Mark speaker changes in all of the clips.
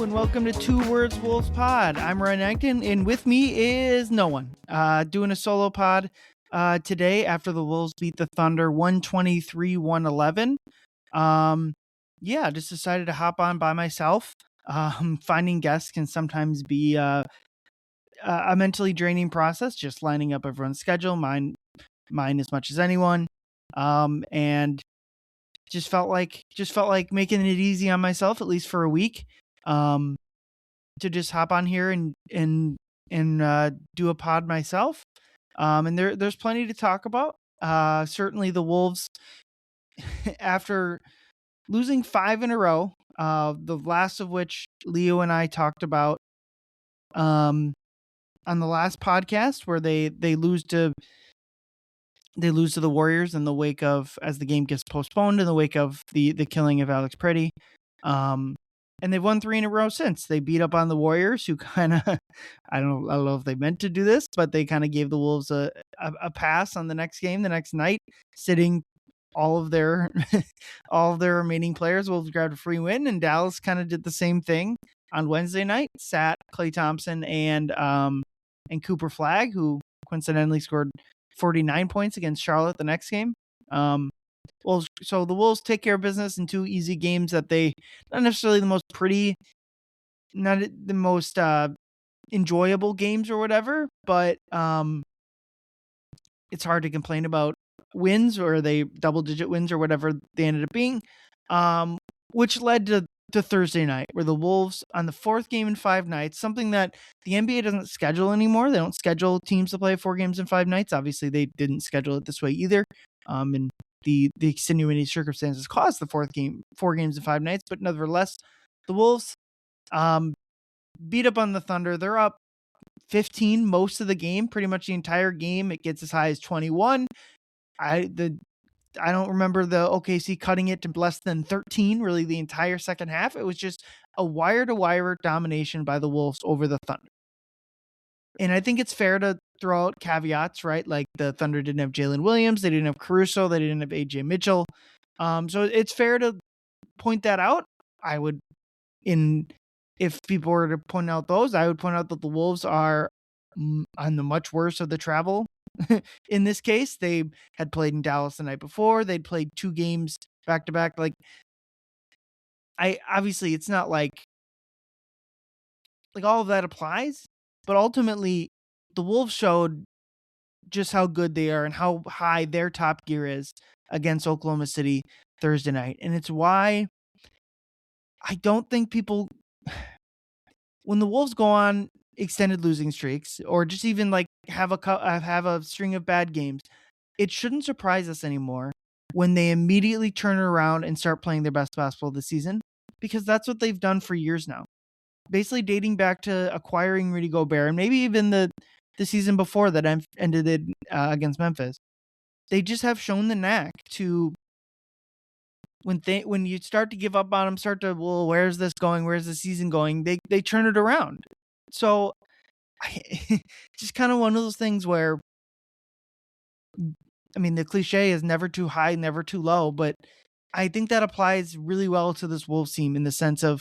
Speaker 1: and welcome to Two Words Wolves Pod. I'm Ryan Eichten, and with me is no one. Doing a solo pod today after the Wolves beat the Thunder 123-111. Just decided to hop on by myself. Finding guests can sometimes be a mentally draining process, just lining up everyone's schedule, mine as much as anyone. And just felt like making it easy on myself, at least for a week, to just hop on here and do a pod myself. And there's plenty to talk about. Certainly the Wolves, after losing 5 in a row, the last of which Leo and I talked about on the last podcast, where they lose to the Warriors in the wake of, as the game gets postponed, in the wake of the killing of Alex Pretty. And they've won 3 in a row since. They beat up on the Warriors, who kind of, I don't know if they meant to do this, but they kind of gave the Wolves a pass on the next game, the next night, sitting all of their remaining players. Wolves grabbed a free win, and Dallas kind of did the same thing on Wednesday night, sat Klay Thompson and Cooper Flagg, who coincidentally scored 49 points against Charlotte the next game. So the Wolves take care of business in 2 easy games that they, not necessarily the most pretty, not the most enjoyable games or whatever, but it's hard to complain about wins, or they double-digit wins or whatever they ended up being, which led to Thursday night, where the Wolves, on the 4th game in 5 nights, something that the NBA doesn't schedule anymore. They don't schedule teams to play 4 games in 5 nights. Obviously, they didn't schedule it this way either. And the extenuating circumstances caused the 4 games in 5 nights, but nevertheless, the Wolves beat up on the Thunder. They're up 15 most of the game, pretty much the entire game. It gets as high as 21. I don't remember the OKC cutting it to less than 13, really the entire second half. It was just a wire-to-wire domination by the Wolves over the Thunder. And I think it's fair to throw out caveats, right? Like, the Thunder didn't have Jalen Williams, they didn't have Caruso, they didn't have AJ Mitchell. So it's fair to point that out. If people were to point out those, I would point out that the Wolves are on the much worse of the travel. In this case, they had played in Dallas the night before. They'd played 2 games back to back. Like, obviously it's not like all of that applies, but ultimately the Wolves showed just how good they are and how high their top gear is against Oklahoma City Thursday night. And it's why I don't think people, when the Wolves go on extended losing streaks, or just even like have a string of bad games, it shouldn't surprise us anymore when they immediately turn around and start playing their best basketball this season, because that's what they've done for years now, basically dating back to acquiring Rudy Gobert, and maybe even the season before that ended it against Memphis. They just have shown the knack to, when you start to give up on them, where's this going? Where's the season going? They turn it around. So just kind of one of those things where, I mean, the cliche is never too high, never too low, but I think that applies really well to this Wolves team, in the sense of,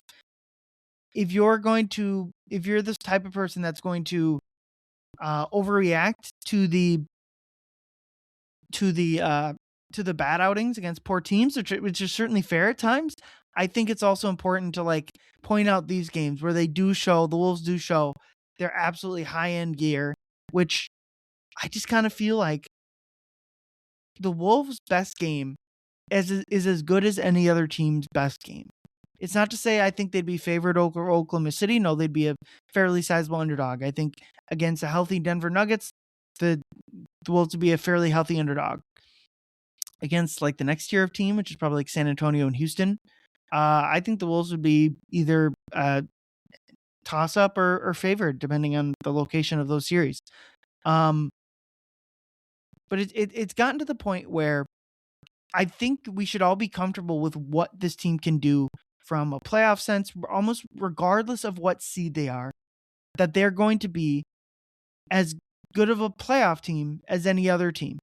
Speaker 1: if you're this type of person that's going to overreact to the bad outings against poor teams, which is certainly fair at times, I think it's also important to point out these games where the Wolves do show their absolutely high-end gear, which I just kind of feel like the Wolves' best game is as good as any other team's best game. It's not to say I think they'd be favored over Oklahoma City. No, they'd be a fairly sizable underdog. I think against a healthy Denver Nuggets, the Wolves would be a fairly healthy underdog. Against the next tier of team, which is probably San Antonio and Houston, I think the Wolves would be either toss up or favored, depending on the location of those series. But it's gotten to the point where I think we should all be comfortable with what this team can do from a playoff sense, almost regardless of what seed they are, that they're going to be as good of a playoff team as any other team.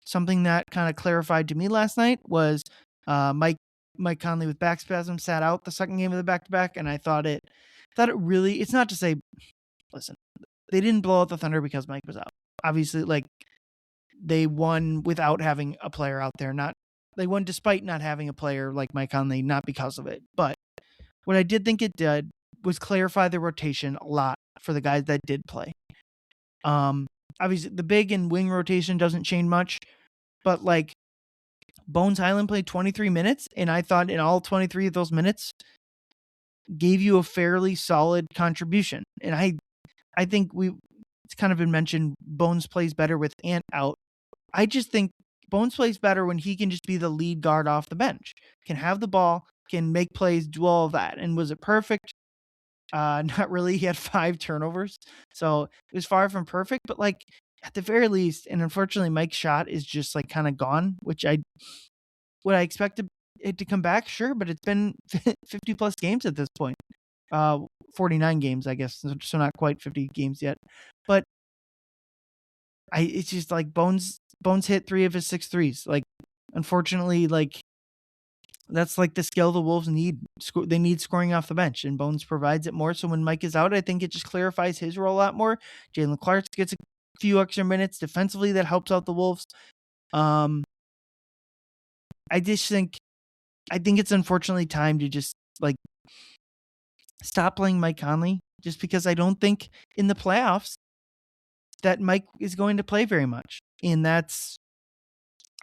Speaker 1: Something that kind of clarified to me last night was Mike Mike Conley with back spasm sat out the second game of the back-to-back, and I thought it really, it's not to say, listen, they didn't blow out the Thunder because Mike was out. Obviously, like, they won without having a player out there. They won despite not having a player like Mike Conley, not because of it. But what I did think it did was clarify the rotation a lot for the guys that did play. Obviously, the big and wing rotation doesn't change much, but like Bones Highland played 23 minutes, and I thought in all 23 of those minutes gave you a fairly solid contribution. And I think it's kind of been mentioned, Bones plays better with Ant out. I just think Bones plays better when he can just be the lead guard off the bench, can have the ball, can make plays, do all of that. And was it perfect? Not really. He had 5 turnovers, so it was far from perfect, but like at the very least, and unfortunately Mike's shot is just like kind of gone, which would I expected it to come back? Sure, but it's been 50 plus games at this point. 49 games, I guess, so not quite 50 games yet. But it's just like Bones hit 3 of his 6 threes. Like, unfortunately, like that's like the skill the Wolves need. They need scoring off the bench, and Bones provides it more. So when Mike is out, I think it just clarifies his role a lot more. Jalen Clark gets a few extra minutes defensively that helps out the Wolves. I think it's unfortunately time to just like stop playing Mike Conley, just because I don't think in the playoffs that Mike is going to play very much. And that's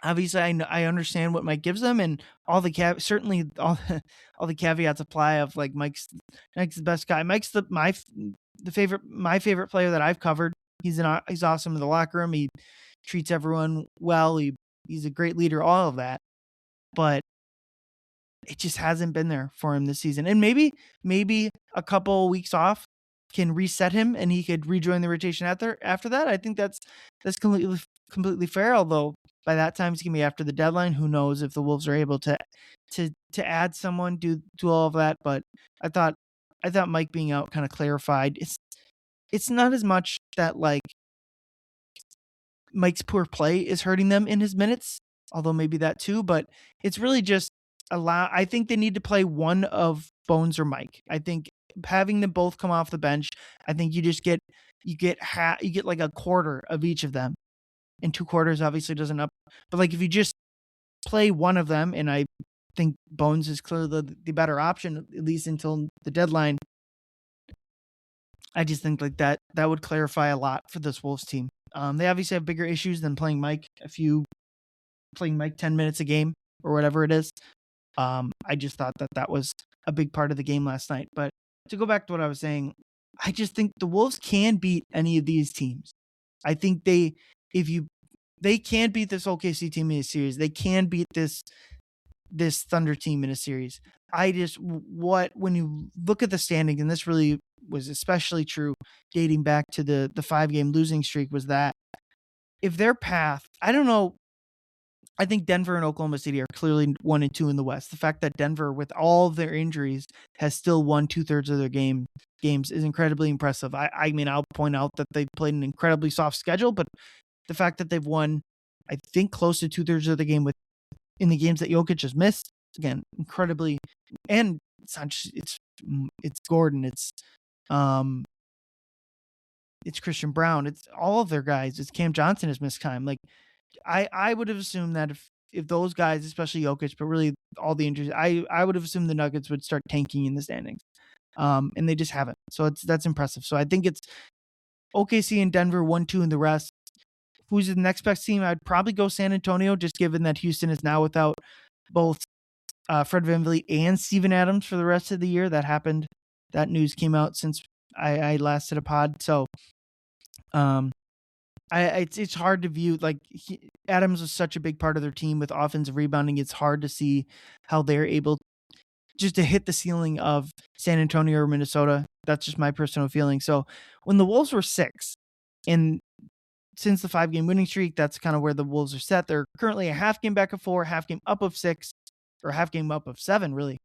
Speaker 1: obviously I understand what Mike gives them, and all the certainly all the caveats apply of like Mike's the best guy. Mike's my favorite player that I've covered. He's awesome in the locker room. He treats everyone well. He's a great leader, all of that. But it just hasn't been there for him this season. And maybe a couple weeks off can reset him and he could rejoin the rotation after that. I think that's completely fair. Although by that time it's gonna be after the deadline. Who knows if the Wolves are able to add someone, do all of that. But I thought Mike being out kind of clarified. It's not as much that like Mike's poor play is hurting them in his minutes, although maybe that too, but it's really just I think they need to play one of Bones or Mike. I think having them both come off the bench, I think you get like a quarter of each of them. And 2 quarters obviously doesn't up, but like if you just play one of them, and I think Bones is clearly the better option, at least until the deadline. I just think like that would clarify a lot for this Wolves team. They obviously have bigger issues than playing Mike. Playing Mike 10 minutes a game or whatever it is. I just thought that was a big part of the game last night. But to go back to what I was saying, I just think the Wolves can beat any of these teams. I think they can beat this OKC team in a series. They can beat this Thunder team in a series. When you look at the standings, and this really was especially true dating back to the 5-game losing streak, was that if their path, I don't know, I think Denver and Oklahoma City are clearly 1 and 2 in the West. The fact that Denver, with all of their injuries, has still won 2/3 of their games is incredibly impressive. I mean, I'll point out that they've played an incredibly soft schedule, but the fact that they've won, I think, close to 2/3 of the game in the games that Jokic has missed, again, incredibly. And it's not just, it's Gordon, it's Christian Brown, it's all of their guys. It's Cam Johnson has missed time. Like, I would have assumed that if those guys, especially Jokic, but really all the injuries, I would have assumed the Nuggets would start tanking in the standings. And they just haven't. So that's impressive. So I think it's OKC and Denver 1-2 in the rest. Who's the next best team? I'd probably go San Antonio, just given that Houston is now without both Fred VanVleet and Steven Adams for the rest of the year. That happened. That news came out since I last did a pod. So it's hard to view, like, Adams was such a big part of their team with offensive rebounding. It's hard to see how they're able just to hit the ceiling of San Antonio or Minnesota. That's just my personal feeling. So when the Wolves were 6, and since the 5-game winning streak, that's kind of where the Wolves are set. They're currently a half game back of 4, half game up of 6, or half game up of 7, really.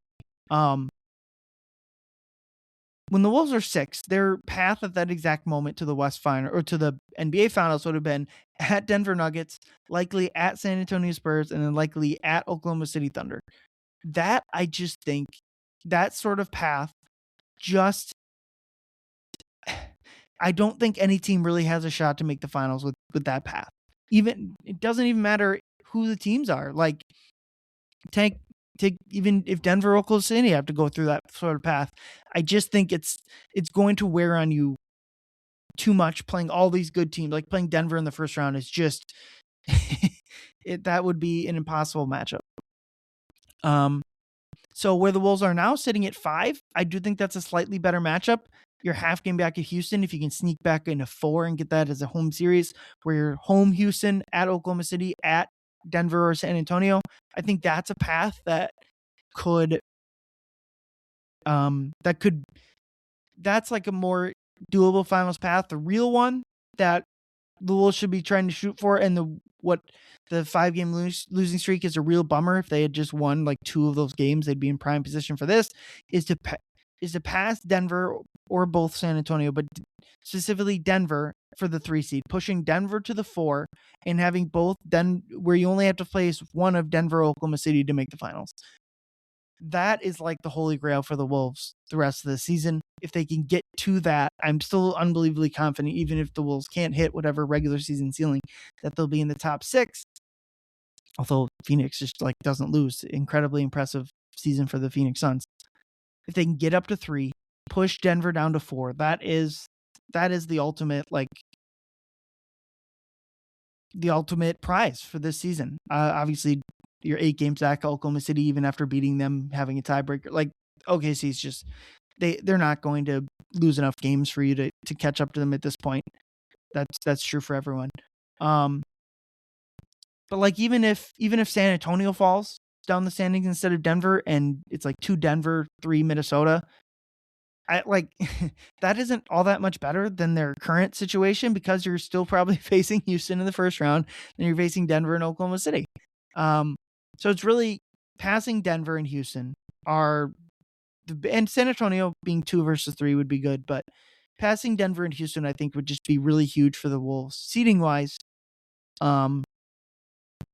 Speaker 1: When the Wolves are 6, their path at that exact moment to the West Final, or to the NBA Finals, would have been at Denver Nuggets, likely at San Antonio Spurs, and then likely at Oklahoma City Thunder. That I just think that sort of path just I don't think any team really has a shot to make the finals with that path. Even it doesn't even matter who the teams are. Like take even if Denver or Oklahoma City have to go through that sort of path. I just think it's going to wear on you too much playing all these good teams. Like playing Denver in the first round is just that would be an impossible matchup. So where the Wolves are now sitting at 5, I do think that's a slightly better matchup. You're half game back at Houston. If you can sneak back into 4 and get that as a home series, where you're home Houston, at Oklahoma City, at Denver or San Antonio, I think that's a path that could that's like a more doable finals path. The real one that the Wolves should be trying to shoot for, and the 5-game losing streak is a real bummer. If they had just won like 2 of those games, they'd be in prime position for this. Is to pass Denver or both San Antonio, but specifically Denver for the 3 seed, pushing Denver to the 4 and having both where you only have to place one of Denver or Oklahoma City to make the finals. That is like the holy grail for the Wolves the rest of the season. If they can get to that, I'm still unbelievably confident, even if the Wolves can't hit whatever regular season ceiling, that they'll be in the top 6. Although Phoenix just like doesn't lose. Incredibly impressive season for the Phoenix Suns. If they can get up to 3, push Denver down to 4, that is the ultimate prize for this season. Obviously, you're 8 games back, Oklahoma City, even after beating them, having a tiebreaker. Like OKC is just they're not going to lose enough games for you to catch up to them at this point. That's true for everyone. But like even if San Antonio falls down the standings instead of Denver, and it's like 2 Denver, 3 Minnesota, I like that isn't all that much better than their current situation, because you're still probably facing Houston in the first round, and you're facing Denver and Oklahoma City. So it's really passing Denver and Houston and San Antonio being 2 versus 3 would be good, but passing Denver and Houston, I think, would just be really huge for the Wolves seeding wise.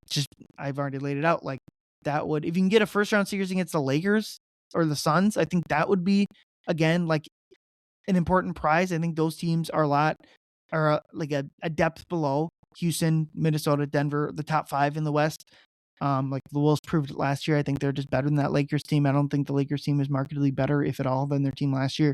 Speaker 1: Just I've already laid it out. Like that would, if you can get a first round series against the Lakers or the Suns, I think that would be again like an important prize. I think those teams are like a depth below Houston, Minnesota, Denver, the top 5 in the West. Like the Wolves proved it last year. I think they're just better than that Lakers team. I don't think the Lakers team is markedly better, if at all, than their team last year.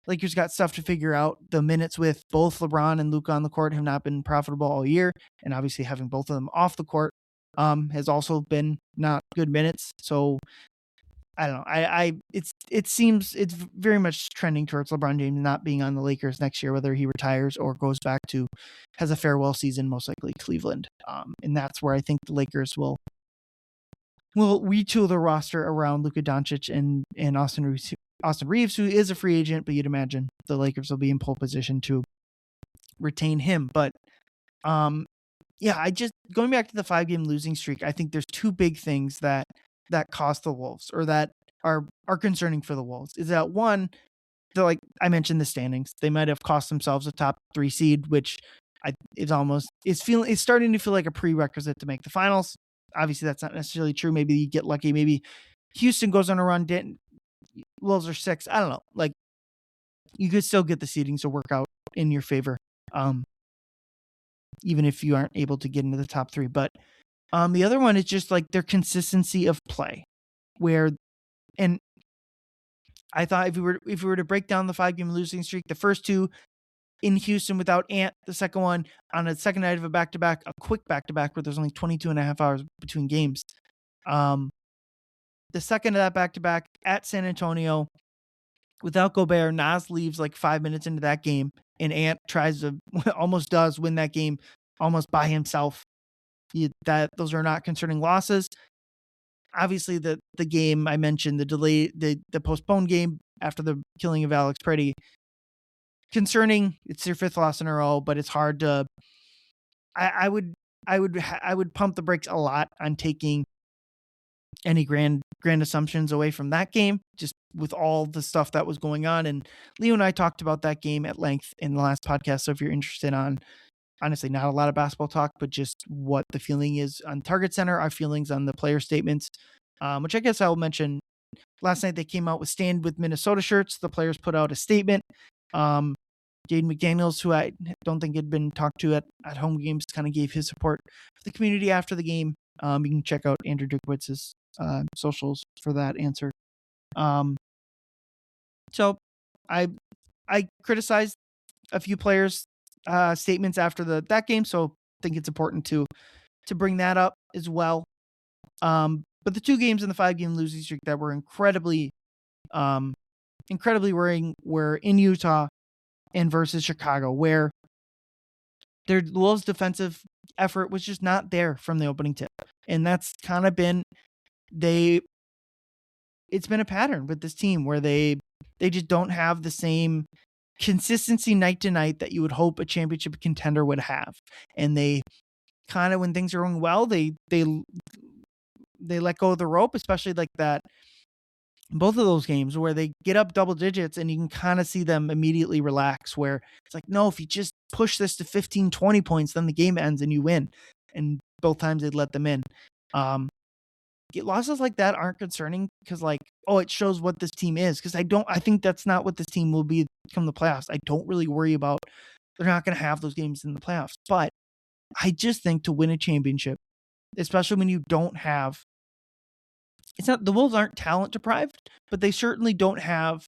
Speaker 1: Lakers got stuff to figure out. The minutes with both LeBron and Luka on the court have not been profitable all year, and obviously having both of them off the court has also been not good minutes. So I don't know. It seems it's very much trending towards LeBron James not being on the Lakers next year, whether he retires or goes back to has a farewell season, most likely Cleveland. And that's where I think the Lakers will retool the roster around Luka Doncic and Austin Reeves, who is a free agent, but you'd imagine the Lakers will be in pole position to retain him. But I just going back to the 5-game losing streak, I think there's 2 big things that cost the Wolves, or that are concerning for the Wolves. Is that one, like I mentioned, the standings. They might have cost themselves a top 3 seed, which it's starting to feel like a prerequisite to make the finals. Obviously, that's not necessarily true. Maybe you get lucky. Maybe Houston goes on a run. Wolves are 6. I don't know. Like you could still get the seedings to work out in your favor, even if you aren't able to get into the top 3. But the other one is just like their consistency of play, and I thought if we were to break down the 5-game losing streak, the first 2 in Houston without Ant, the second one on a second night of a back-to-back, a quick back-to-back where there's only 22 and a half hours between games. The second of that back-to-back at San Antonio without Gobert, Nas leaves like 5 minutes into that game, and Ant almost does win that game almost by himself. Those are not concerning losses. Obviously, the game I mentioned, the delay, the postponed game after the killing of Alex Pretty, concerning. It's their 5th loss in a row, but it's hard to. I would pump the brakes a lot on taking any grand assumptions away from that game, just with all the stuff that was going on. And Leo and I talked about that game at length in the last podcast. So if you're interested on honestly, not a lot of basketball talk, but just what the feeling is on Target Center, our feelings on the player statements, which I guess I'll mention. Last night they came out with Stand with Minnesota shirts. The players put out a statement. Jaden McDaniels, who I don't think had been talked to at home games, kind of gave his support for the community after the game. You can check out Andrew Dickowitz's socials for that answer. So I criticized a few players' statements after that game, so I think it's important to bring that up as well. But the 2 games in the 5-game losing streak that were incredibly worrying were in Utah and versus Chicago, where their Wolves' defensive effort was just not there from the opening tip. And that's kind of been it's been a pattern with this team where they just don't have the same consistency night to night that you would hope a championship contender would have. And they kind of, when things are going well, they let go of the rope, especially like that. Both of those games where they get up double digits and you can kind of see them immediately relax, where it's like, no, if you just push this to 15, 20 points, then the game ends and you win. And both times they'd let them in. Losses like that aren't concerning because, like, oh, it shows what this team is. Because I think that's not what this team will be come the playoffs. I don't really worry about, they're not going to have those games in the playoffs. But I just think to win a championship, especially when you don't have, the Wolves aren't talent deprived, but they certainly don't have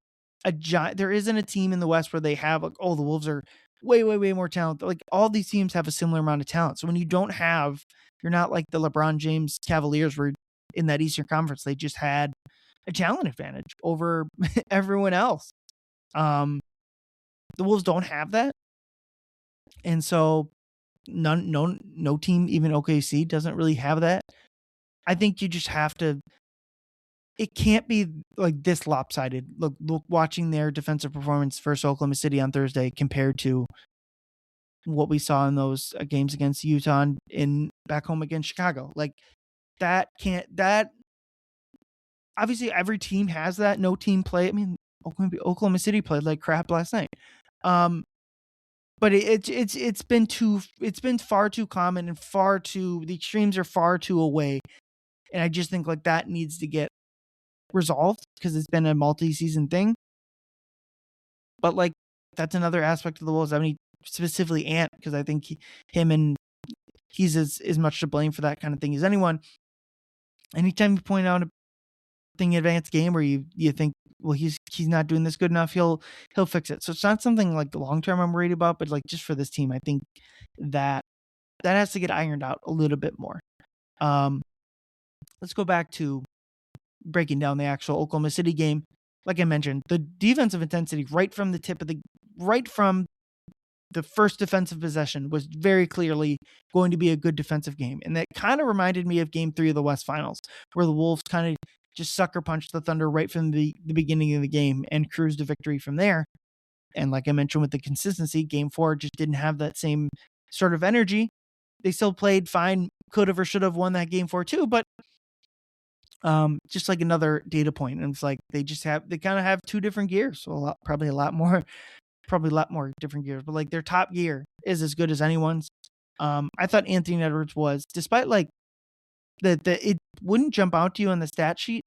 Speaker 1: there isn't a team in the West where they have like, oh, the Wolves are way, way, way more talented. Like all these teams have a similar amount of talent. So when you don't have, you're not like the LeBron James Cavaliers were in that Eastern Conference. They just had a talent advantage over everyone else. The Wolves don't have that. And so no team, even OKC, doesn't really have that. I think you just have to, it can't be like this lopsided. Look, watching their defensive performance versus Oklahoma City on Thursday compared to what we saw in those games against Utah and back home against Chicago. Like that obviously every team has that. No team play. I mean, Oklahoma City played like crap last night. But it's been far too common and the extremes are far too away. And I just think like that needs to get resolved because it's been a multi-season thing. But like that's another aspect of the Wolves. I mean, specifically Ant, because I think he's as much to blame for that kind of thing as anyone. Anytime you point out a thing in advanced game where you think, well, he's not doing this good enough, he'll fix it. So it's not something like the long term I'm worried about, but like just for this team, I think that has to get ironed out a little bit more. Let's go back to breaking down the actual Oklahoma City game. Like I mentioned, the defensive intensity right from the first defensive possession was very clearly going to be a good defensive game. And that kind of reminded me of Game 3 of the West Finals, where the Wolves kind of just sucker punched the Thunder right from the beginning of the game and cruised to victory from there. And like I mentioned with the consistency, Game 4 just didn't have that same sort of energy. They still played fine, could have or should have won that Game 4 too, but just like another data point. And it's like they kind of have two different gears. So probably a lot more different gears, but like their top gear is as good as anyone's. I thought Anthony Edwards was, despite like it wouldn't jump out to you on the stat sheet,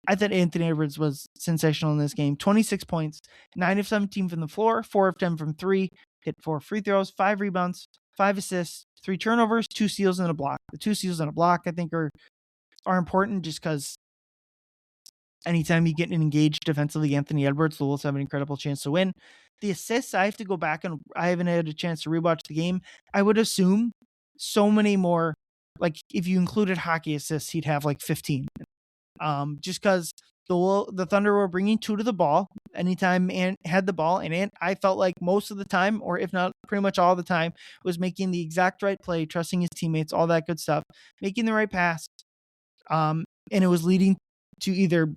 Speaker 1: I thought Anthony Edwards was sensational in this game. 26 points, 9 of 17 from the floor, 4 of 10 from 3, hit 4 free throws, 5 rebounds, 5 assists, 3 turnovers, 2 steals and a block. The 2 steals and a block I think are important just because anytime you get engaged defensively, Anthony Edwards, the Wolves have an incredible chance to win. The assists, I have to go back and I haven't had a chance to rewatch the game. I would assume so many more, like if you included hockey assists, he'd have like 15. Just because the Thunder were bringing 2 to the ball anytime Ant had the ball, and Ant, I felt like most of the time, or if not pretty much all the time, was making the exact right play, trusting his teammates, all that good stuff, making the right pass. And it was leading to either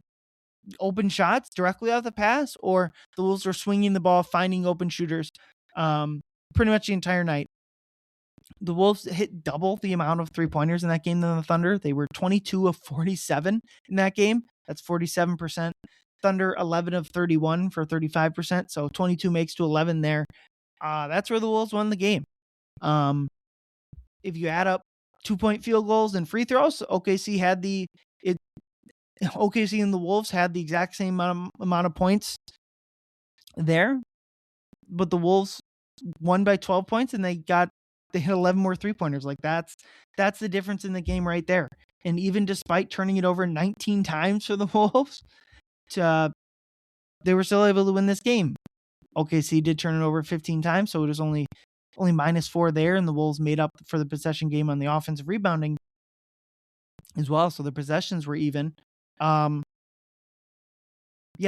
Speaker 1: open shots directly off the pass, or the Wolves were swinging the ball, finding open shooters pretty much the entire night. The Wolves hit double the amount of 3-pointers in that game than the Thunder. They were 22 of 47 in that game. That's 47%. Thunder 11 of 31 for 35%. So 22 makes to 11 there. That's where the Wolves won the game. If you add up 2-point field goals and free throws, OKC and the Wolves had the exact same amount of points there, but the Wolves won by 12 points and they hit 11 more 3-pointers. Like that's the difference in the game right there. And even despite turning it over 19 times for the Wolves, they were still able to win this game. OKC did turn it over 15 times, so it was only -4 there, and the Wolves made up for the possession game on the offensive rebounding as well, so the possessions were even. Yeah,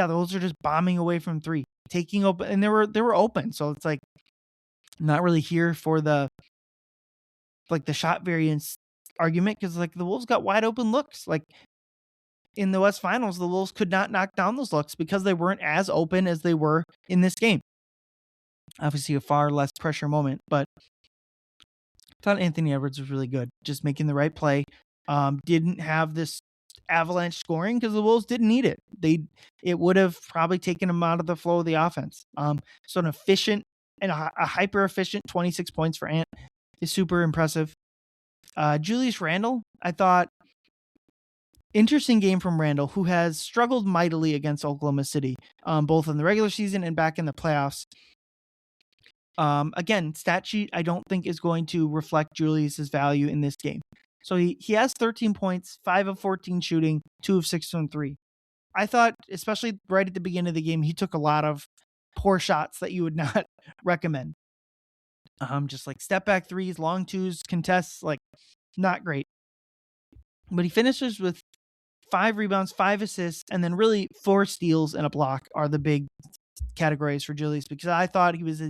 Speaker 1: the Wolves are just bombing away from three, taking open, and they were open, so it's like not really here for the shot variance argument, because like the Wolves got wide open looks. Like in the West Finals, the Wolves could not knock down those looks because they weren't as open as they were in this game. Obviously, a far less pressure moment, but I thought Anthony Edwards was really good, just making the right play. Didn't have this avalanche scoring because the Wolves didn't need it. It would have probably taken them out of the flow of the offense. So an efficient and a hyper efficient 26 points for Ant is super impressive. Julius Randle, I thought, interesting game from Randle, who has struggled mightily against Oklahoma City, both in the regular season and back in the playoffs. Again, stat sheet I don't think is going to reflect Julius's value in this game. So he has 13 points, 5 of 14 shooting, 2 of 6 from 3. I thought, especially right at the beginning of the game, he took a lot of poor shots that you would not recommend. Just like step back threes, long twos, contests, like not great. But he finishes with 5 rebounds, 5 assists, and then really 4 steals and a block are the big categories for Julius, because I thought he was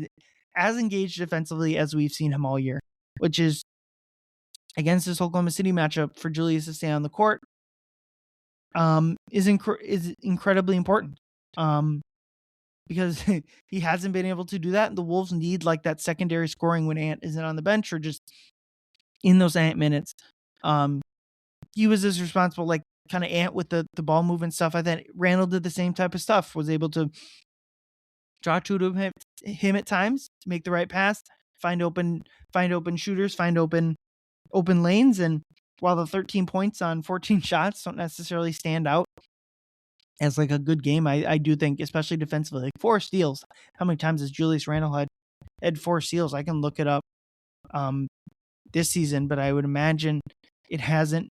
Speaker 1: as engaged defensively as we've seen him all year, which is against this Oklahoma City matchup for Julius to stay on the court is incredibly important, because he hasn't been able to do that. And the Wolves need like that secondary scoring when Ant isn't on the bench or just in those Ant minutes. He was as responsible, like kind of Ant with the ball movement stuff. I thought Randle did the same type of stuff, was able to draw true to him at times, to make the right pass, find open shooters, find open lanes. And while the 13 points on 14 shots don't necessarily stand out as like a good game, I do think, especially defensively, like 4 steals. How many times has Julius Randle had 4 steals? I can look it up this season, but I would imagine it hasn't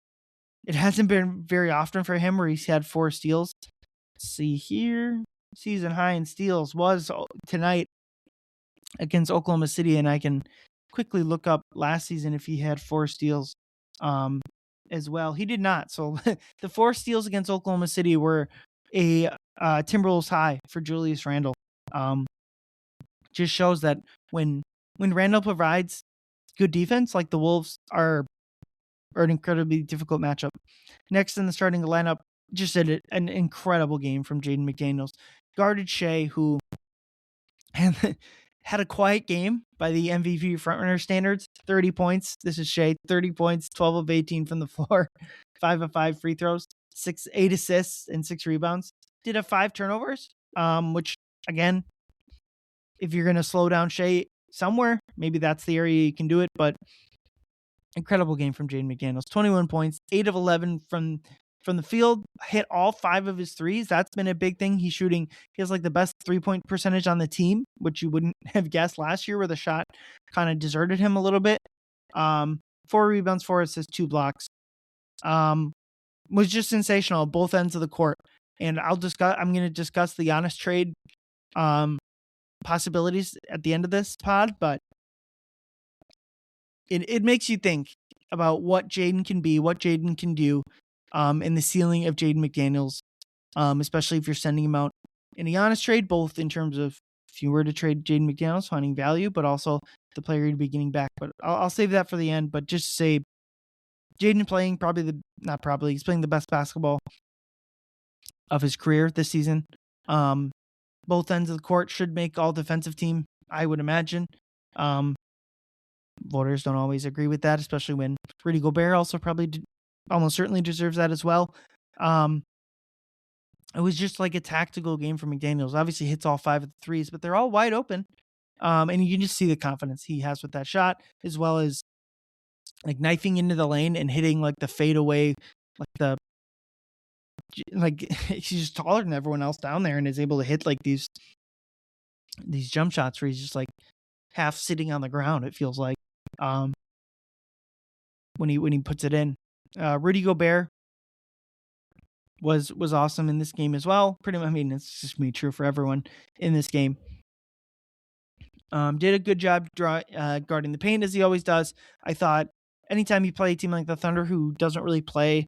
Speaker 1: been very often for him where he's had 4 steals. Let's see here. Season high in steals was tonight against Oklahoma City, and I can quickly look up last season if he had 4 steals as well. He did not. So the 4 steals against Oklahoma City were a Timberwolves high for Julius Randle. Just shows that when Randle provides good defense, like the Wolves are an incredibly difficult matchup. Next in the starting lineup, just an incredible game from Jaden McDaniels. Guarded Shea, who had a quiet game by the MVP frontrunner standards. 30 points. This is Shea. 30 points, 12 of 18 from the floor, 5 of 5 free throws, 8 assists, and 6 rebounds. Did have 5 turnovers, which, again, if you're going to slow down Shea somewhere, maybe that's the area you can do it. But incredible game from Jaden McDaniels. 21 points, 8 of 11 from the field, hit all 5 of his threes. That's been a big thing. He has like the best 3-point percentage on the team, which you wouldn't have guessed last year, where the shot kind of deserted him a little bit. 4 rebounds, 4 assists, 2 blocks. Was just sensational at both ends of the court. And I'm going to discuss the Giannis trade possibilities at the end of this pod, but it makes you think about what Jaden can be, what Jaden can do, and the ceiling of Jaden McDaniels, especially if you're sending him out in a Giannis trade, both in terms of if you were to trade Jaden McDaniels, finding value, but also the player you'd be getting back. But I'll save that for the end. But just to say, Jaden playing he's playing the best basketball of his career this season. Both ends of the court should make all defensive team, I would imagine. Voters don't always agree with that, especially when Rudy Gobert also probably almost certainly deserves that as well. It was just like a tactical game for McDaniels. Obviously hits all 5 of the threes, but they're all wide open. And you can just see the confidence he has with that shot, as well as like knifing into the lane and hitting like the fadeaway, like he's just taller than everyone else down there and is able to hit like these jump shots where he's just like half sitting on the ground. It feels like when he puts it in. Rudy Gobert was awesome in this game as well. Pretty much, I mean, it's just me true for everyone in this game. Did a good job guarding the paint as he always does. I thought anytime you play a team like the Thunder who doesn't really play,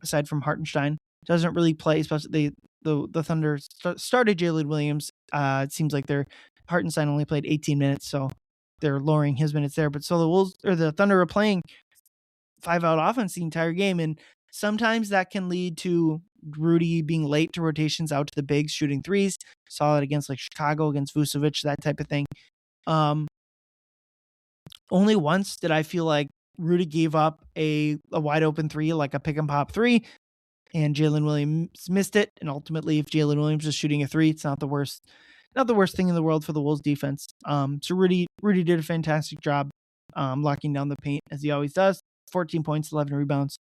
Speaker 1: aside from Hartenstein, doesn't really play, especially the Thunder started Jalen Williams. It seems like their Hartenstein only played 18 minutes, so they're lowering his minutes there. But so the Wolves or the Thunder are playing 5-out offense the entire game, and sometimes that can lead to Rudy being late to rotations out to the bigs shooting threes. Saw it against like Chicago, against Vucevic, that type of thing. Only once did I feel like Rudy gave up a wide open three, like a pick and pop three, and Jalen Williams missed it. And ultimately, if Jalen Williams is shooting a three, it's not the worst thing in the world for the Wolves defense. So Rudy did a fantastic job locking down the paint as he always does. 14 points, 11 rebounds.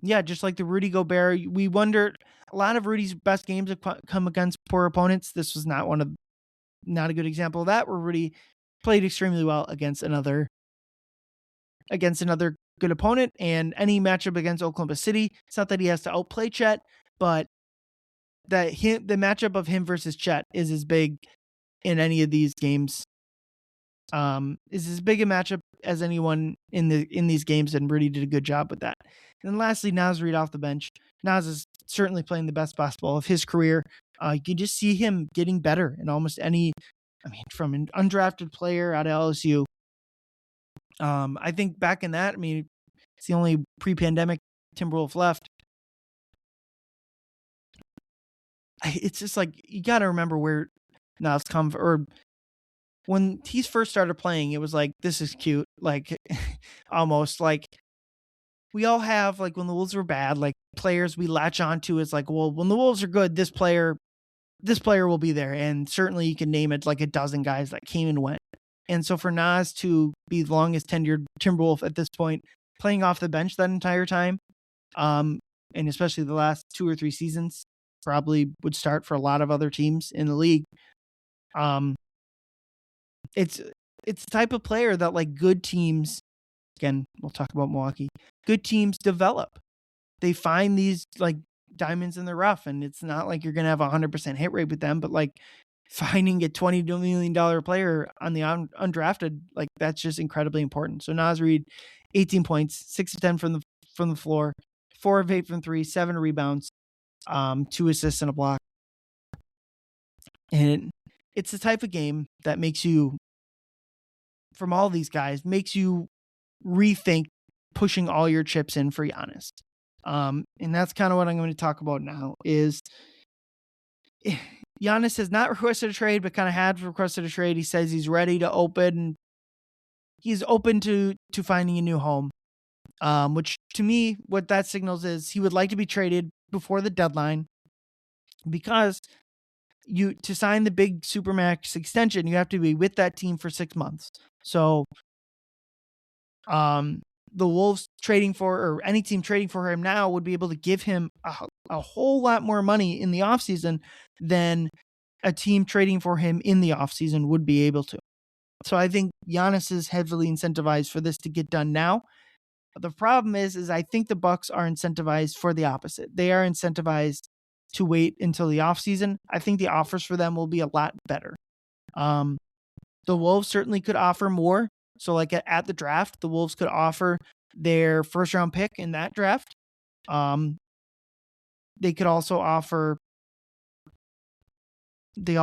Speaker 1: Yeah, just like the Rudy Gobert, we wondered a lot of Rudy's best games have come against poor opponents. This was not a good example of that, where Rudy played extremely well against another good opponent. And any matchup against Oklahoma City, it's not that he has to outplay Chet, but the matchup of him versus Chet is as big in any of these games. Is as big a matchup as anyone in these games, and Rudy did a good job with that. And then lastly, Naz Reid off the bench. Naz is certainly playing the best basketball of his career. You can just see him getting better in almost any. I mean, from an undrafted player out of LSU. I think back in that, I mean, it's the only pre-pandemic Timberwolf left. It's just like, you got to remember where Naz come from, or when he first started playing, it was like, this is cute. Like, almost like we all have, like, when the Wolves were bad, like players we latch onto is like, well, when the Wolves are good, this player will be there. And certainly you can name it like a dozen guys that came and went. And so for Naz to be the longest tenured Timberwolf at this point, playing off the bench that entire time, and especially the last 2 or 3 seasons, probably would start for a lot of other teams in the league. It's the type of player that, like, good teams, again, we'll talk about Milwaukee, good teams develop. They find these like diamonds in the rough, and it's not like you're going to have 100% hit rate with them, but like finding a $20 million player on the undrafted, like, that's just incredibly important. So Naz Reid, 18 points, 6 of 10 from the floor, 4 of 8 from 3, 7 rebounds, 2 assists and a block. And it's the type of game that makes you, from all these guys, makes you rethink pushing all your chips in for Giannis. And that's kind of what I'm going to talk about now. Is Giannis has not requested a trade, but kind of had requested a trade. He says he's ready to open. He's open to finding a new home, which to me, what that signals is he would like to be traded before the deadline, because to sign the big Supermax extension, you have to be with that team for 6 months. So, the Wolves trading for, or any team trading for him now, would be able to give him a whole lot more money in the offseason than a team trading for him in the offseason would be able to. So I think Giannis is heavily incentivized for this to get done now. The problem is I think the Bucks are incentivized for the opposite. They are incentivized to wait until the offseason. I think the offers for them will be a lot better. The Wolves certainly could offer more. So like at the draft, the Wolves could offer their first round pick in that draft. They could also offer their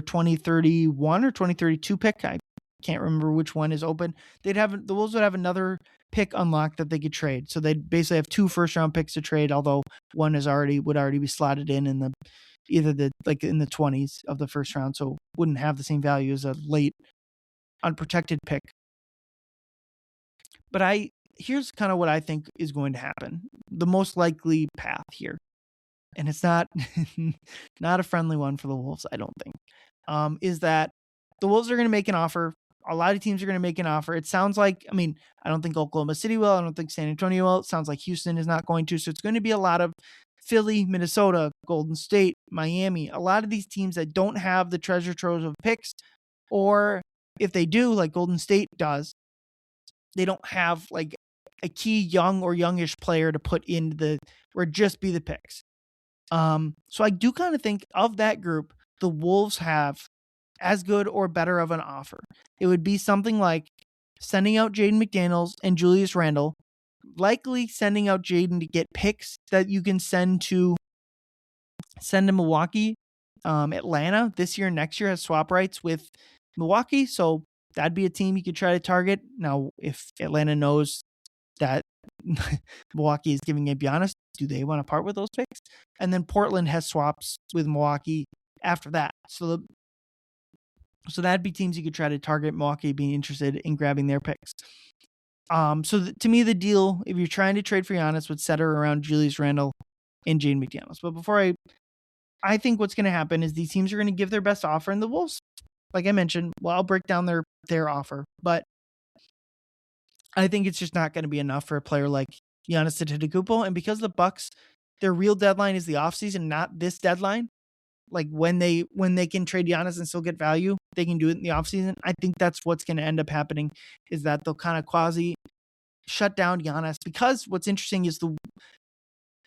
Speaker 1: 2031 or 2032 pick. I can't remember which one is open. The Wolves would have another pick unlocked that they could trade. So they'd basically have 2 first round picks to trade, although one would already be slotted in the in the 20s of the first round, so wouldn't have the same value as a late unprotected pick. But here's kind of what I think is going to happen. The most likely path here. and it's not not a friendly one for the Wolves, I don't think, is that the Wolves are going to make an offer. A lot of teams are going to make an offer. It sounds like, I mean, I don't think Oklahoma City will. I don't think San Antonio will. It sounds like Houston is not going to. So it's going to be a lot of Philly, Minnesota, Golden State, Miami, a lot of these teams that don't have the treasure trove of picks, or if they do, like Golden State does, they don't have like a key young or youngish player to put into the, or just be the picks. So I do kind of think of that group, the Wolves have as good or better of an offer. It would be something like sending out Jaden McDaniels and Julius Randle, likely sending out Jaden to get picks that you can send to Milwaukee. Atlanta this year and next year has swap rights with Milwaukee, so that'd be a team you could try to target. Now, if Atlanta knows that Milwaukee is giving up Giannis, do they want to part with those picks? And then Portland has swaps with Milwaukee after that. So that'd be teams you could try to target, Milwaukee being interested in grabbing their picks. To me, the deal, if you're trying to trade for Giannis, would center around Julius Randle and Jaden McDaniels. But before I think what's going to happen is these teams are going to give their best offer, and the Wolves, like I mentioned, well, I'll break down their offer, but I think it's just not going to be enough for a player like Giannis Antetokounmpo. And because the Bucks, their real deadline is the offseason, not this deadline. Like when they can trade Giannis and still get value, they can do it in the offseason. I think that's what's going to end up happening, is that they'll kind of quasi shut down Giannis, because what's interesting is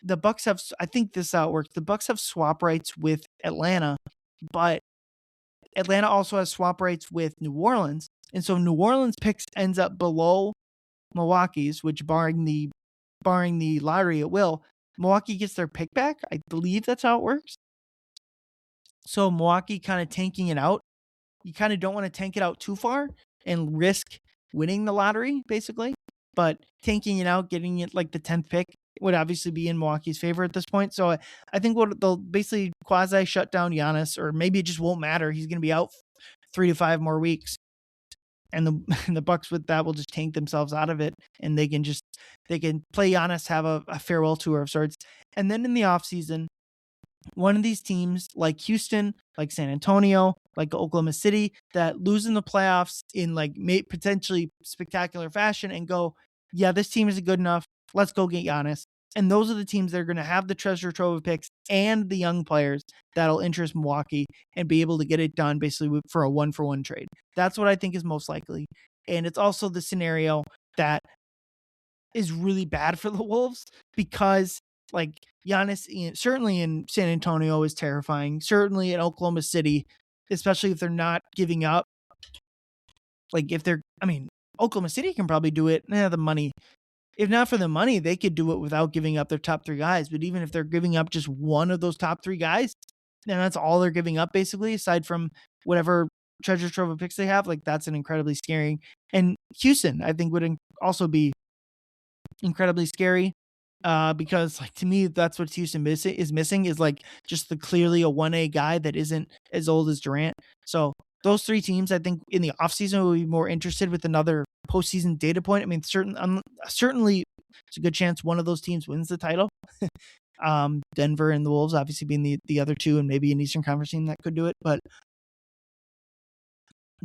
Speaker 1: the Bucks have, I think this how it works. The Bucks have swap rights with Atlanta, but Atlanta also has swap rights with New Orleans. And so New Orleans picks ends up below Milwaukee's, which barring the lottery it will, Milwaukee gets their pick back. I believe that's how it works. So Milwaukee kind of tanking it out. You kind of don't want to tank it out too far and risk winning the lottery, basically. But tanking it out, getting it like the 10th pick, would obviously be in Milwaukee's favor at this point. So I think what they'll basically quasi shut down Giannis, or maybe it just won't matter. He's going to be out 3 to 5 more weeks. And the Bucks with that will just tank themselves out of it, and they can play Giannis, have a farewell tour of sorts. And then in the offseason, one of these teams like Houston, like San Antonio, like Oklahoma City, that lose in the playoffs in like potentially spectacular fashion and go, yeah, this team isn't good enough. Let's go get Giannis. And those are the teams that are going to have the treasure trove of picks and the young players that'll interest Milwaukee and be able to get it done basically for a 1-for-1 trade. That's what I think is most likely. And it's also the scenario that is really bad for the Wolves, because like Giannis, certainly in San Antonio, is terrifying. Certainly in Oklahoma City, especially if they're not giving up. Like Oklahoma City can probably do it. The money. If not for the money, they could do it without giving up their top 3 guys. But even if they're giving up just one of those top 3 guys, then that's all they're giving up, basically, aside from whatever treasure trove of picks they have. Like, that's an incredibly scary. And Houston, I think, would also be incredibly scary, because, like, to me, that's what Houston is missing is like just clearly a 1A guy that isn't as old as Durant. So those 3 teams, I think, in the offseason will be more interested with another postseason data point. I mean, certainly it's a good chance one of those teams wins the title. Denver and the Wolves obviously being the other 2, and maybe an Eastern Conference team that could do it. But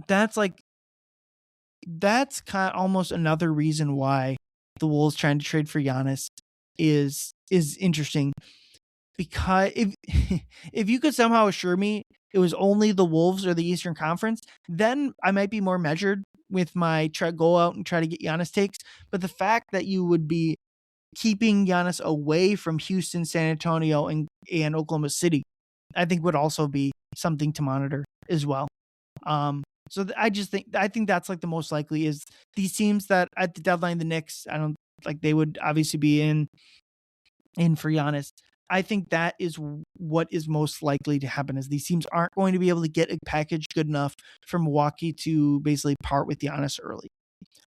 Speaker 1: that's kind of almost another reason why the Wolves trying to trade for Giannis is interesting, because if you could somehow assure me it was only the Wolves or the Eastern Conference, then I might be more measured with my go out and try to get Giannis takes. But the fact that you would be keeping Giannis away from Houston, San Antonio, and Oklahoma City, I think would also be something to monitor as well. So I think that's like the most likely is these teams that at the deadline, the Knicks, I don't like they would obviously be in for Giannis. I think that is what is most likely to happen, is these teams aren't going to be able to get a package good enough for Milwaukee to basically part with Giannis early.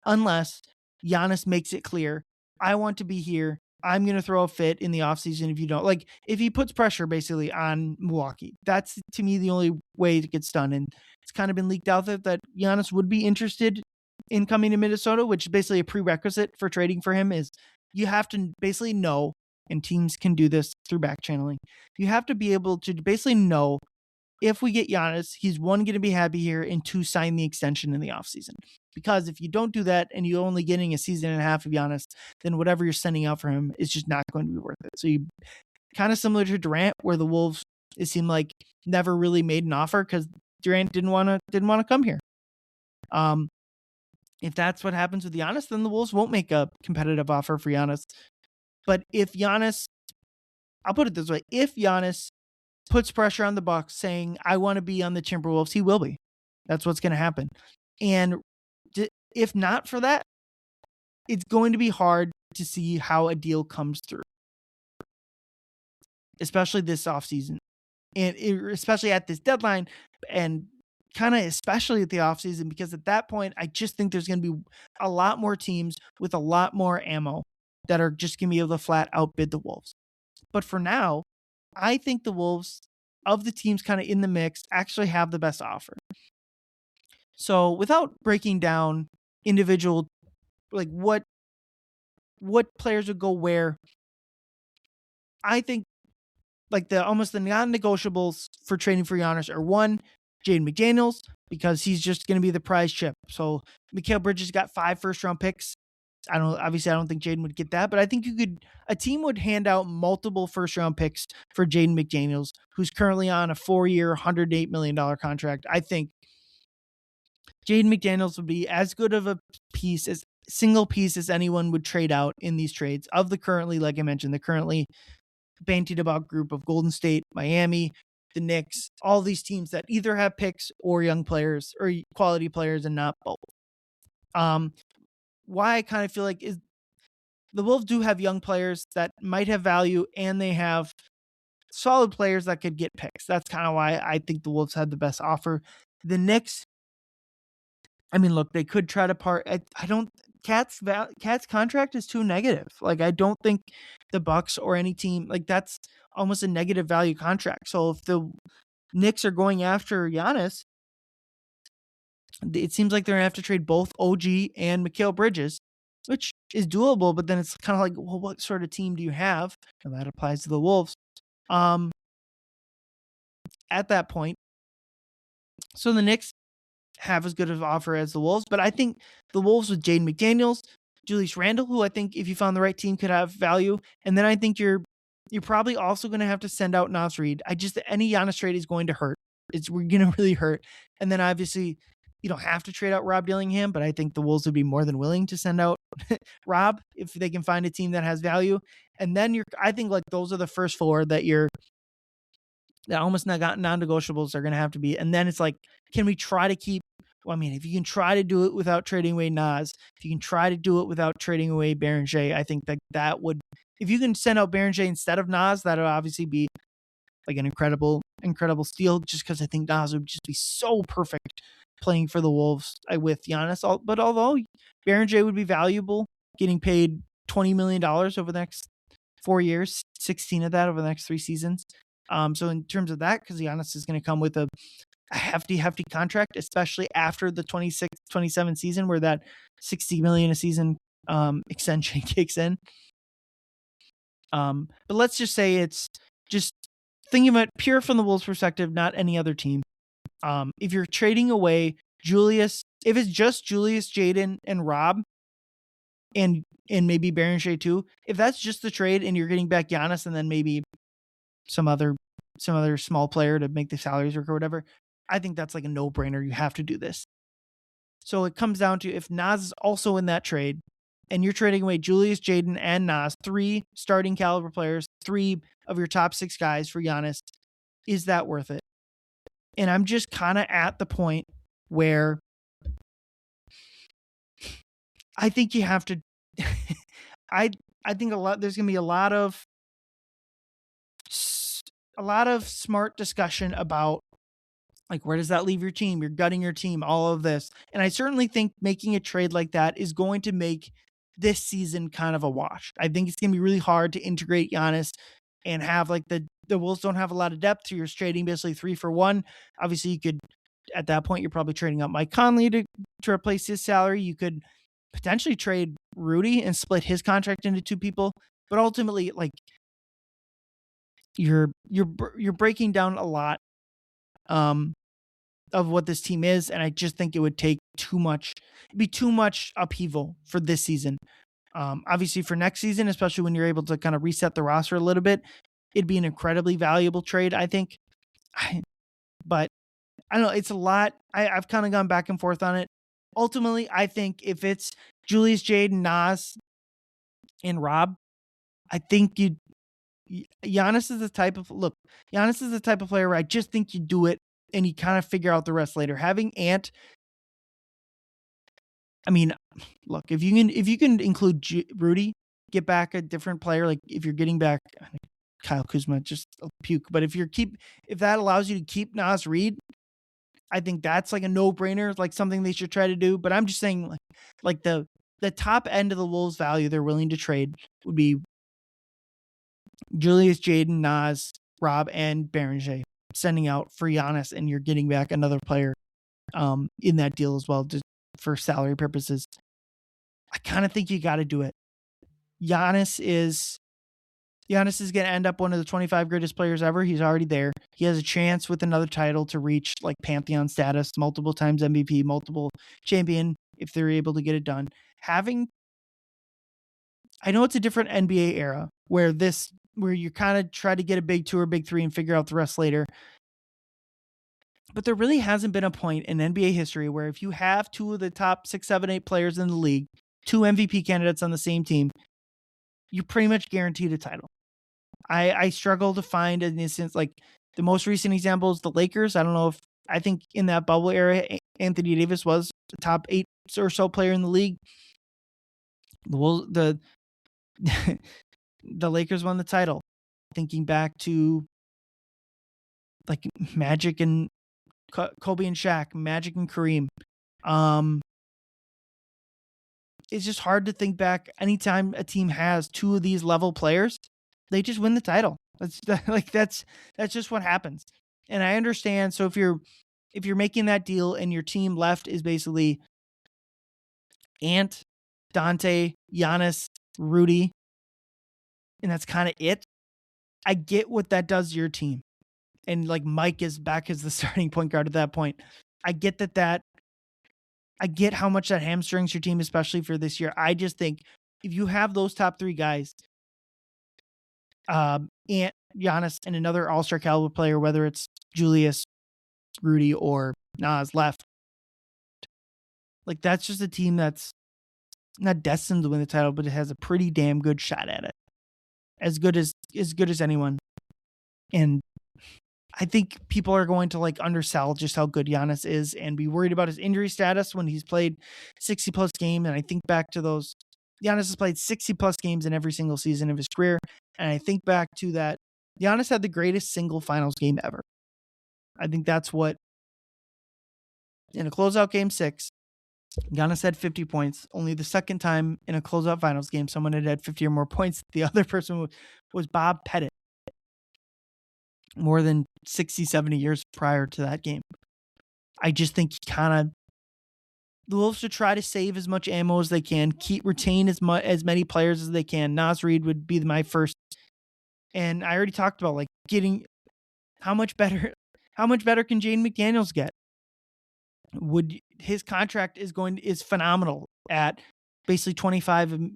Speaker 1: Unless Giannis makes it clear, I want to be here. I'm going to throw a fit in the offseason if you don't. Like, if he puts pressure basically on Milwaukee, that's to me the only way it gets done. And it's kind of been leaked out there that Giannis would be interested in coming to Minnesota, which is basically a prerequisite for trading for him is you have to basically know and teams can do this through back channeling. You have to be able to basically know if we get Giannis, he's one, going to be happy here, and two, sign the extension in the offseason. Because if you don't do that and you're only getting a season and a half of Giannis, then whatever you're sending out for him is just not going to be worth it. So you kind of similar to Durant, where the Wolves, it seemed like, never really made an offer because Durant didn't want to come here. If that's what happens with Giannis, then the Wolves won't make a competitive offer for Giannis. But if Giannis, I'll put it this way, if Giannis puts pressure on the Bucks saying, I want to be on the Timberwolves, he will be. That's what's going to happen. And if not for that, it's going to be hard to see how a deal comes through, especially this offseason, and especially at this deadline, and kind of especially at the offseason, because at that point, I just think there's going to be a lot more teams with a lot more ammo that are just going to be able to flat outbid the Wolves. But for now, I think the Wolves, of the teams kind of in the mix, actually have the best offer. So without breaking down individual, like what players would go where, I think like the non-negotiables for trading for Giannis are, one, Jaden McDaniels, because he's just going to be the prize chip. So Mikal Bridges got 5 first-round picks. I don't think Jaden would get that, but I think a team would hand out multiple first-round picks for Jaden McDaniels, who's currently on a 4-year, $108 million contract. I think Jaden McDaniels would be as good of a single piece as anyone would trade out in these trades of the currently, like I mentioned, the currently bantied about group of Golden State, Miami, the Knicks, all these teams that either have picks or young players or quality players and not both. Why I kind of feel like is the Wolves do have young players that might have value, and they have solid players that could get picks. That's kind of why I think the Wolves had the best offer. The Knicks, I mean, look, they could try to part. I don't. Cat's contract is too negative. Like, I don't think the Bucks or any team, like, that's almost a negative value contract. So if the Knicks are going after Giannis, it seems like they're going to have to trade both OG and Mikal Bridges, which is doable, but then it's kind of like, well, what sort of team do you have? And that applies to the Wolves. At that point, so the Knicks have as good of an offer as the Wolves, but I think the Wolves with Jaden McDaniels, Julius Randle, who I think if you found the right team could have value, and then I think you're probably also going to have to send out Naz Reid. Any Giannis trade is going to hurt. We're going to really hurt. And then obviously you don't have to trade out Rob Dillingham, but I think the Wolves would be more than willing to send out Rob if they can find a team that has value. And then I think like those are the first 4 that almost non-negotiables are going to have to be. And then it's like, can we try to keep, if you can try to do it without trading away Naz, if you can try to do it without trading away Berenger, I think that would, if you can send out Berenger instead of Naz, that would obviously be like an incredible steal, just because I think Naz would just be so perfect playing for the Wolves with Giannis. But although Berenger would be valuable, getting paid $20 million over the next 4 years, 16 of that over the next 3 seasons. So in terms of that, because Giannis is going to come with a hefty contract, especially after the 26-27 season, where that $60 million a season extension kicks in. But let's just say it's just thinking about it pure from the Wolves' perspective, not any other team. If you're trading away Julius, if it's just Julius, Jaden, and Rob, and maybe Berenger too, if that's just the trade and you're getting back Giannis and then maybe some other small player to make the salaries work or whatever, I think that's like a no-brainer. You have to do this. So it comes down to, if Naz is also in that trade and you're trading away Julius, Jaden, and Naz, 3 starting caliber players, 3 of your top 6 guys for Giannis, is that worth it? And I'm just kind of at the point where I think you have to I think there's going to be a lot of smart discussion about, like, where does that leave your team? You're gutting your team, all of this. And I certainly think making a trade like that is going to make this season kind of a wash. I think it's going to be really hard to integrate Giannis and have, like, the Wolves don't have a lot of depth, so you're trading basically 3 for 1. Obviously, you could, at that point, you're probably trading out Mike Conley to replace his salary. You could potentially trade Rudy and split his contract into 2 people. But ultimately, like you're breaking down a lot of what this team is, and I just think it would take too much, it'd be too much upheaval for this season. Obviously, for next season, especially when you're able to kind of reset the roster a little bit, it'd be an incredibly valuable trade, I think. But I don't know. It's a lot. I've kind of gone back and forth on it. Ultimately, I think if it's Julius, Jaden, Nas, and Rob, I think you Giannis is the type of Giannis is the type of player where I just think you do it and you kind of figure out the rest later. Having Ant, I mean, look, if you can include Rudy, get back a different player. Like if you're getting back Kyle Kuzma, just a puke. But if that allows you to keep Nas Reed, I think that's like a no-brainer, like something they should try to do. But I'm just saying, like the top end of the Wolves value they're willing to trade would be Julius, Jaden, Nas, Rob, and Berenger sending out for Giannis, and you're getting back another player in that deal as well, just for salary purposes. I kind of think you got to do it. Giannis is going to end up one of the 25 greatest players ever. He's already there. He has a chance with another title to reach like Pantheon status, multiple times MVP, multiple champion, if they're able to get it done. I know it's a different NBA era where you kind of try to get a big two or big three and figure out the rest later. But there really hasn't been a point in NBA history where if you have two of the top 6, 7, 8 players in the league, two MVP candidates on the same team, you're pretty much guaranteed a title. I struggle to find an instance, like the most recent example is the Lakers. I think in that bubble era, Anthony Davis was the top 8 or so player in the league. The Lakers won the title. Thinking back to like Magic and Kobe and Shaq, Magic and Kareem. It's just hard to think back. Anytime a team has two of these level players, they just win the title. That's just what happens. And I understand. So if you're making that deal and your team left is basically Ant, Dante, Giannis, Rudy, and that's kind of it, I get what that does to your team. And like Mike is back as the starting point guard at that point. I get that. I get how much that hamstrings your team, especially for this year. I just think if you have those top 3 guys, Ant, Giannis, and another all-star caliber player, whether it's Julius, Rudy, or Nas left, like that's just a team that's not destined to win the title, but it has a pretty damn good shot at it. As good as anyone. And I think people are going to like undersell just how good Giannis is and be worried about his injury status when he's played 60 plus games. And I think back to those, Giannis has played 60 plus games in every single season of his career. And I think back to that, Giannis had the greatest single finals game ever. I think that's what, in a closeout game 6, Giannis had 50 points. Only the second time in a closeout finals game someone had 50 or more points. The other person was Bob Pettit, more than 60, 70 years prior to that game. I just think the Wolves should try to save as much ammo as they can, retain as many players as they can. Nas Reed would be my first. And I already talked about like getting how much better can Jaden McDaniels get? His contract is phenomenal at basically 25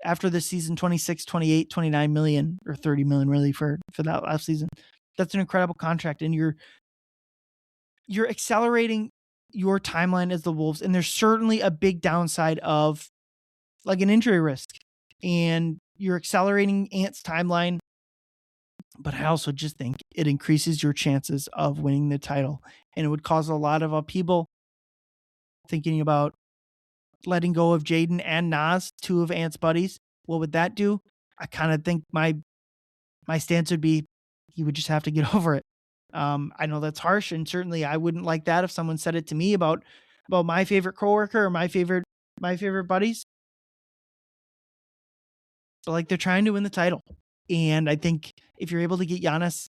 Speaker 1: after this season, 26, 28, 29 million or 30 million really for that last season. That's an incredible contract, and you're accelerating your timeline as the Wolves, and there's certainly a big downside of like an injury risk, and you're accelerating Ant's timeline, but I also just think it increases your chances of winning the title, and it would cause a lot of upheaval. Thinking about letting go of Jaden and Nas, 2 of Ant's buddies, what would that do? I kind of think my stance would be he would just have to get over it. I know that's harsh, and certainly I wouldn't like that if someone said it to me about my favorite coworker or my favorite buddies. But like they're trying to win the title, and I think if you're able to get Giannis,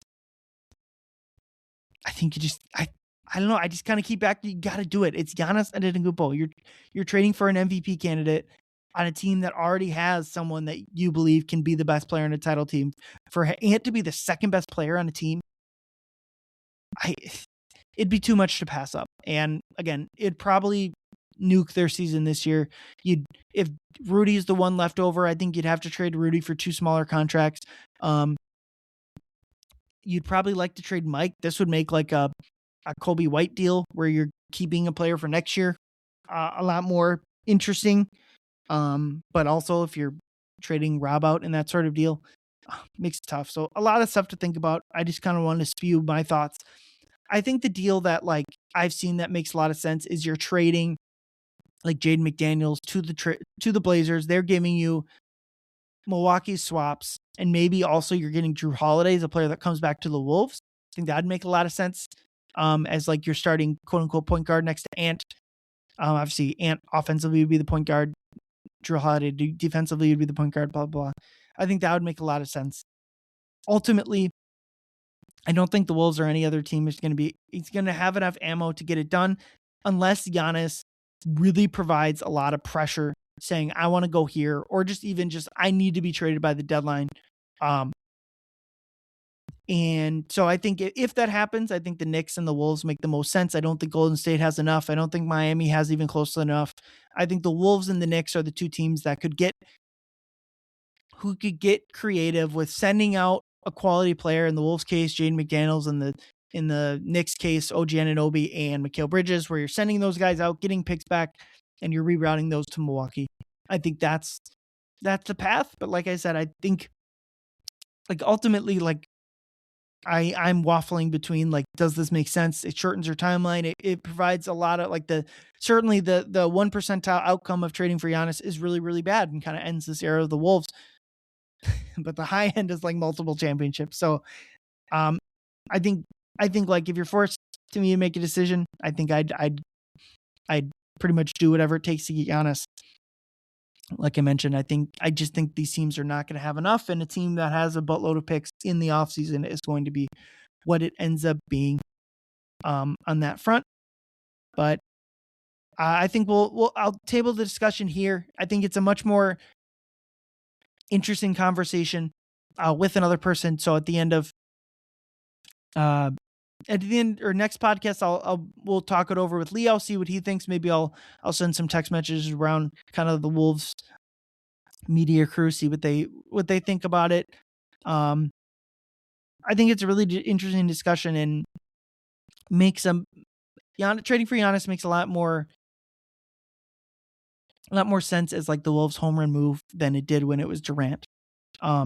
Speaker 1: I think I don't know. I just kind of keep back. You got to do it. It's Giannis Antetokounmpo. You're trading for an MVP candidate. on a team that already has someone that you believe can be the best player on a title team, for Ant to be the second best player on a team, it'd be too much to pass up. And again, it'd probably nuke their season this year. If Rudy's the one left over, I think you'd have to trade Rudy for 2 smaller contracts. You'd probably like to trade Mike. This would make like a Kobe White deal where you're keeping a player for next year a lot more interesting. But also if you're trading Rob out in that sort of deal, makes it tough. So a lot of stuff to think about. I just kind of wanted to spew my thoughts. I think the deal that like I've seen that makes a lot of sense is you're trading like Jaden McDaniels to the Blazers. They're giving you Milwaukee's swaps, and maybe also you're getting Drew Holiday as a player that comes back to the Wolves. I think that'd make a lot of sense. As like you're starting quote unquote point guard next to Ant. Obviously Ant offensively would be the point guard. Drew Holiday defensively would be the point guard, blah, blah. I think that would make a lot of sense. Ultimately, I don't think the Wolves or any other team is going to have enough ammo to get it done unless Giannis really provides a lot of pressure saying, I want to go here, or just I need to be traded by the deadline. And so I think if that happens, I think the Knicks and the Wolves make the most sense. I don't think Golden State has enough. I don't think Miami has even close to enough. I think the Wolves and the Knicks are the two teams that could get creative with sending out a quality player. In the Wolves case, Jaden McDaniels, and in the Knicks case, OG Anunoby and Mikal Bridges, where you're sending those guys out, getting picks back, and you're rerouting those to Milwaukee. I think that's the path. But like I said, I think like ultimately, like I'm waffling between like, does this make sense? It shortens your timeline. It provides a lot of like certainly the 1 percentile outcome of trading for Giannis is really, really bad and kind of ends this era of the Wolves. But the high end is like multiple championships. So I think like if you're forced to me to make a decision, I think I'd pretty much do whatever it takes to get Giannis. Like I mentioned, I just think these teams are not going to have enough, and a team that has a buttload of picks in the offseason is going to be what it ends up being on that front. But I think I'll table the discussion here. I think it's a much more interesting conversation with another person. So at the end or next podcast, we'll talk it over with Leo, see what he thinks. Maybe I'll send some text messages around kind of the Wolves media crew, see what they think about it. I think it's a really interesting discussion, and trading for Giannis makes a lot more sense as like the Wolves home run move than it did when it was Durant.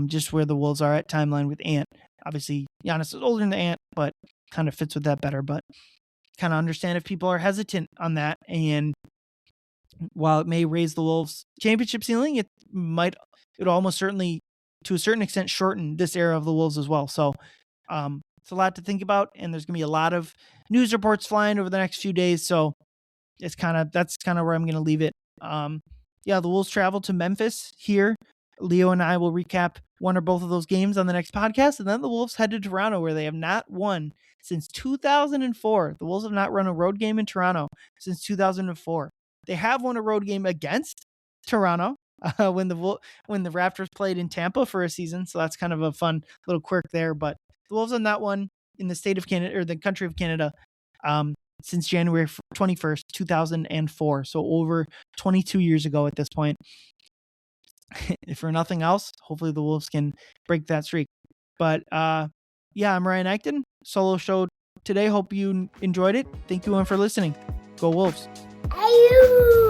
Speaker 1: Just where the Wolves are at timeline with Ant. Obviously, Giannis is older than Ant, but kind of fits with that better. But kind of understand if people are hesitant on that. And while it may raise the Wolves' championship ceiling, it almost certainly, to a certain extent, shorten this era of the Wolves as well. So it's a lot to think about, and there's going to be a lot of news reports flying over the next few days. So that's kind of where I'm going to leave it. The Wolves travel to Memphis here. Leo and I will recap one or both of those games on the next podcast. And then the Wolves head to Toronto, where they have not won since 2004. The Wolves have not run a road game in Toronto since 2004. They have won a road game against Toronto when the Raptors played in Tampa for a season. So that's kind of a fun little quirk there. But the Wolves have not won in the state of Canada, or the country of Canada, since January 21st, 2004. So over 22 years ago at this point. If for nothing else, hopefully the Wolves can break that streak. But I'm Ryan Eichten. Solo show today. Hope you enjoyed it. Thank you all for listening. Go Wolves.
Speaker 2: Ayoo!